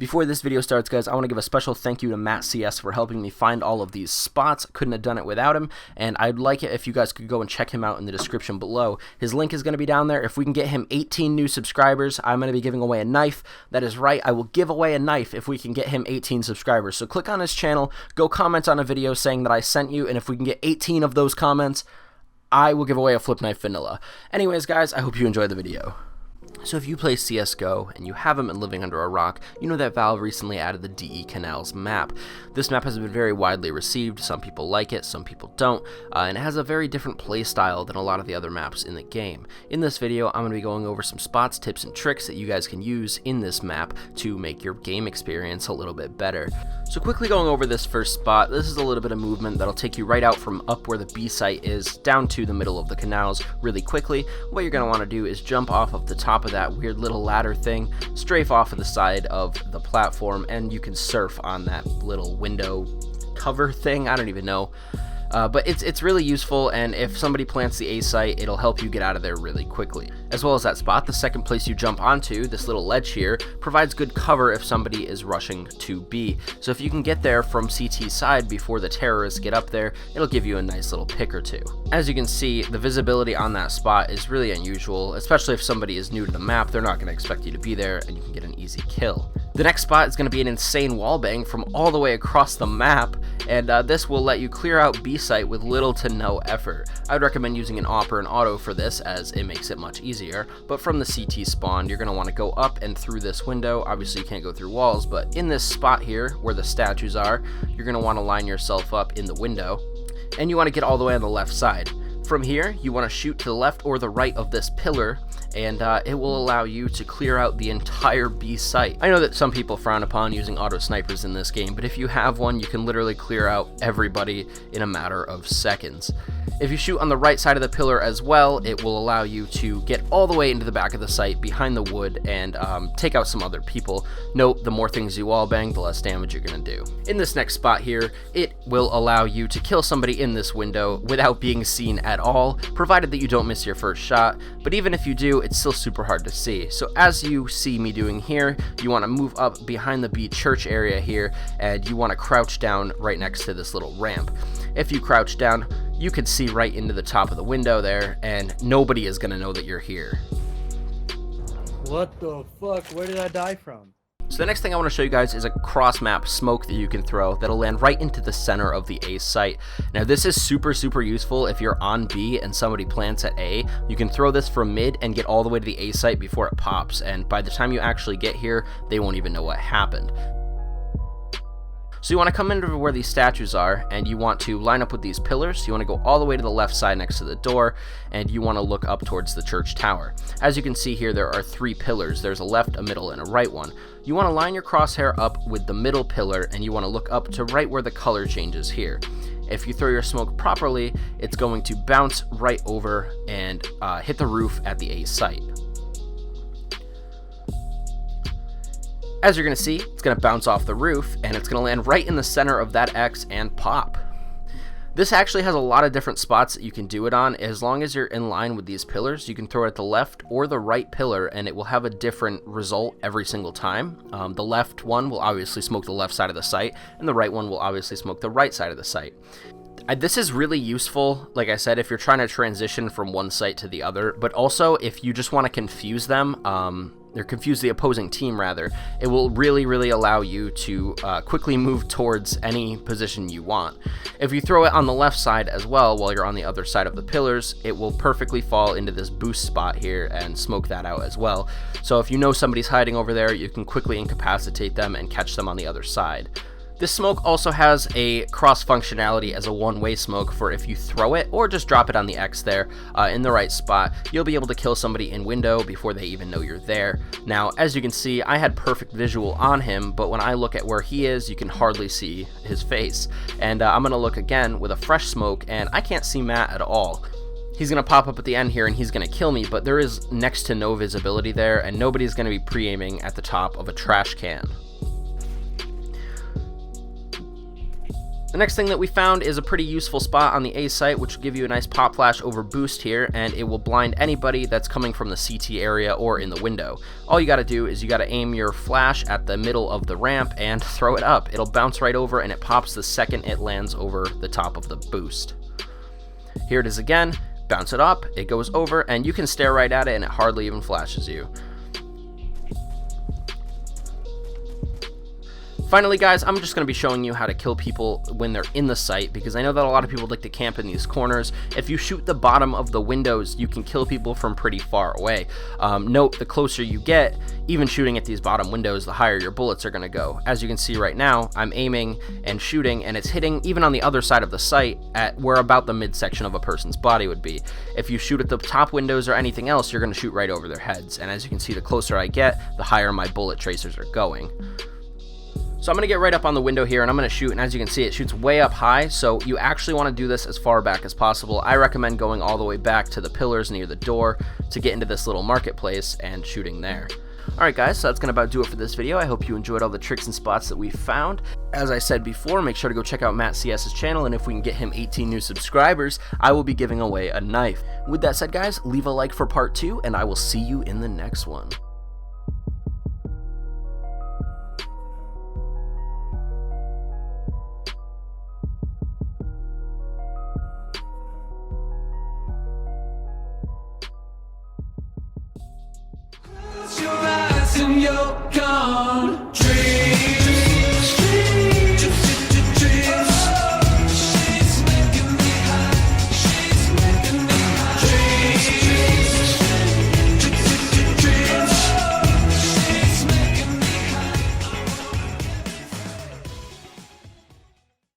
Before this video starts, guys, I want to give a special thank you to MattCS for helping me find all of these spots. Couldn't have done it without him, and I'd like it if you guys could go and check him out in the description below. His link is going to be down there. If we can get him 18 new subscribers, I'm going to be giving away a knife. That is right, I will give away a knife if we can get him 18 subscribers. So click on his channel, go comment on a video saying that I sent you, and if we can get 18 of those comments, I will give away a flip knife vanilla. Anyways, guys, I hope you enjoy the video. So if you play CSGO and you haven't been living under a rock, you know that Valve recently added the DE Canals map. This map has been very widely received. Some people like it, some people don't, and it has a very different play style than a lot of the other maps in the game. In this video, I'm going to be going over some spots, tips, and tricks that you guys can use in this map to make your game experience a little bit better. So quickly going over this first spot, this is a little bit of movement that'll take you right out from up where the B site is down to the middle of the canals really quickly. What you're going to want to do is jump off of the top of that weird little ladder thing, strafe off of the side of the platform, and you can surf on that little window cover thing. I don't even know. But it's really useful, and if somebody plants the A site, it'll help you get out of there really quickly. As well as that spot, the second place you jump onto, this little ledge here, provides good cover if somebody is rushing to B. So if you can get there from CT side before the terrorists get up there, it'll give you a nice little pick or two. As you can see, the visibility on that spot is really unusual, especially if somebody is new to the map. They're not going to expect you to be there, and you can get an easy kill. The next spot is going to be an insane wallbang from all the way across the map, and this will let you clear out B site with little to no effort. I would recommend using an AWP or an auto for this, as it makes it much easier, but from the CT spawn, you're going to want to go up and through this window. Obviously you can't go through walls, but in this spot here where the statues are, you're going to want to line yourself up in the window, and you want to get all the way on the left side. From here, you want to shoot to the left or the right of this pillar, and it will allow you to clear out the entire B site. I know that some people frown upon using auto snipers in this game, but if you have one, you can literally clear out everybody in a matter of seconds. If you shoot on the right side of the pillar as well, it will allow you to get all the way into the back of the site behind the wood and take out some other people. Note, the more things you wallbang, the less damage you're going to do. In this next spot here, it will allow you to kill somebody in this window without being seen at all, provided that you don't miss your first shot, but even if you do, it's still super hard to see. So as you see me doing here, you want to move up behind the B church area here, and you want to crouch down right next to this little ramp. If you crouch down, you can see right into the top of the window there, and nobody is going to know that you're here. What the fuck? Where did I die from? So the next thing I want to show you guys is a cross-map smoke that you can throw that'll land right into the center of the A site. Now this is super useful if you're on B and somebody plants at A. You can throw this from mid and get all the way to the A site before it pops, and by the time you actually get here, they won't even know what happened. So you want to come into where these statues are, and you want to line up with these pillars. You want to go all the way to the left side next to the door, and you want to look up towards the church tower. As you can see here, there are 3 pillars. There's a left, a middle, and a right one. You want to line your crosshair up with the middle pillar, and you want to look up to right where the color changes here. If you throw your smoke properly, it's going to bounce right over and hit the roof at the A site. As you're going to see, it's going to bounce off the roof, and it's going to land right in the center of that X and pop. This actually has a lot of different spots that you can do it on. As long as you're in line with these pillars, you can throw it at the left or the right pillar, and it will have a different result every single time. The left one will obviously smoke the left side of the site, and the right one will obviously smoke the right side of the site. This is really useful, like I said, if you're trying to transition from one site to the other, but also if you just want to confuse them, or confuse the opposing team rather, it will really allow you to quickly move towards any position you want. If you throw it on the left side as well while you're on the other side of the pillars, it will perfectly fall into this boost spot here and smoke that out as well. So if you know somebody's hiding over there, you can quickly incapacitate them and catch them on the other side. This smoke also has a cross functionality as a one-way smoke for if you throw it or just drop it on the X there in the right spot, you'll be able to kill somebody in window before they even know you're there. Now, as you can see, I had perfect visual on him, but when I look at where he is, you can hardly see his face. And I'm going to look again with a fresh smoke, and I can't see Matt at all. He's going to pop up at the end here and he's going to kill me, but there is next to no visibility there, and nobody's going to be pre-aiming at the top of a trash can. The next thing that we found is a pretty useful spot on the A site, which will give you a nice pop flash over boost here, and it will blind anybody that's coming from the CT area or in the window. All you gotta do is you gotta aim your flash at the middle of the ramp and throw it up. It'll bounce right over and it pops the second it lands over the top of the boost. Here it is again, bounce it up, it goes over, and you can stare right at it and it hardly even flashes you. Finally, guys, I'm just going to be showing you how to kill people when they're in the site, because I know that a lot of people like to camp in these corners. If you shoot the bottom of the windows, you can kill people from pretty far away. Note, the closer you get, even shooting at these bottom windows, the higher your bullets are going to go. As you can see right now, I'm aiming and shooting, and it's hitting even on the other side of the site at where about the midsection of a person's body would be. If you shoot at the top windows or anything else, you're going to shoot right over their heads. And as you can see, the closer I get, the higher my bullet tracers are going. So I'm going to get right up on the window here and I'm going to shoot, and as you can see, it shoots way up high, so you actually want to do this as far back as possible. I recommend going all the way back to the pillars near the door to get into this little marketplace and shooting there. Alright guys, so that's going to about do it for this video. I hope you enjoyed all the tricks and spots that we found. As I said before, make sure to go check out MattCS's channel, and if we can get him 18 new subscribers, I will be giving away a knife. With that said, guys, leave a like for part 2, and I will see you in the next one. Close your eyes and you're gone. Dream